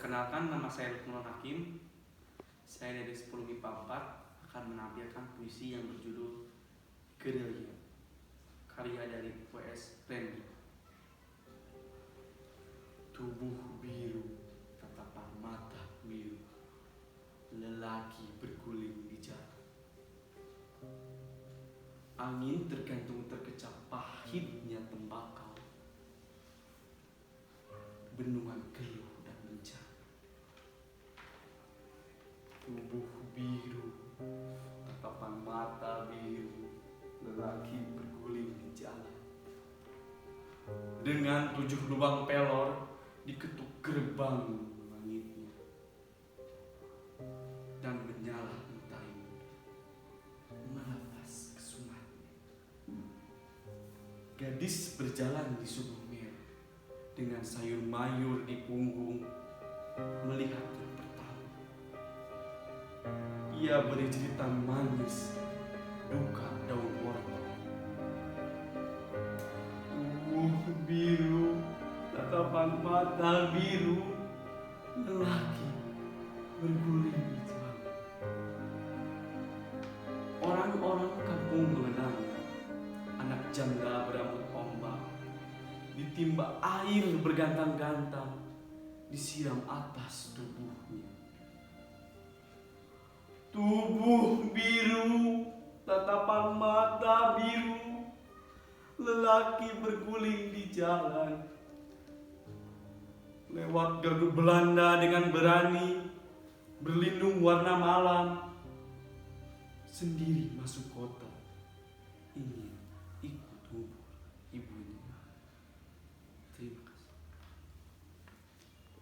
Perkenalkan, nama saya Luqmanul Hakim. Saya dari 10 Mipa 4 akan menampilkan puisi yang berjudul Gerilya, karya dari poes Rendra. Tubuh biru, tatapan mata biru, lelaki berguling di jalan. Angin tergantung terkecap pahitnya tembakau, benungan keluh dan bencana. Tubuh biru, tatapan mata biru, lelaki berguling di jalan. Dengan 7 lubang pelor diketuk gerbang langitnya, dan menyala mentari melepas kesumatnya. Gadis berjalan di subuh merah dengan sayur mayur di punggung, melihat yang pertama. Ia beri cerita manis duka daun wortel. Tubuh biru, tatapan mata biru, lelaki berguling di jalan. Orang-orang kampung mengenalnya, anak janda berambut ombak, ditimba air bergantang-gantang, disiram atas tubuhnya. Tubuh biru, tatapan mata biru, lelaki berguling di jalan. Lewat gaduh Belanda dengan berani, berlindung warna malam, sendiri masuk kota, ingin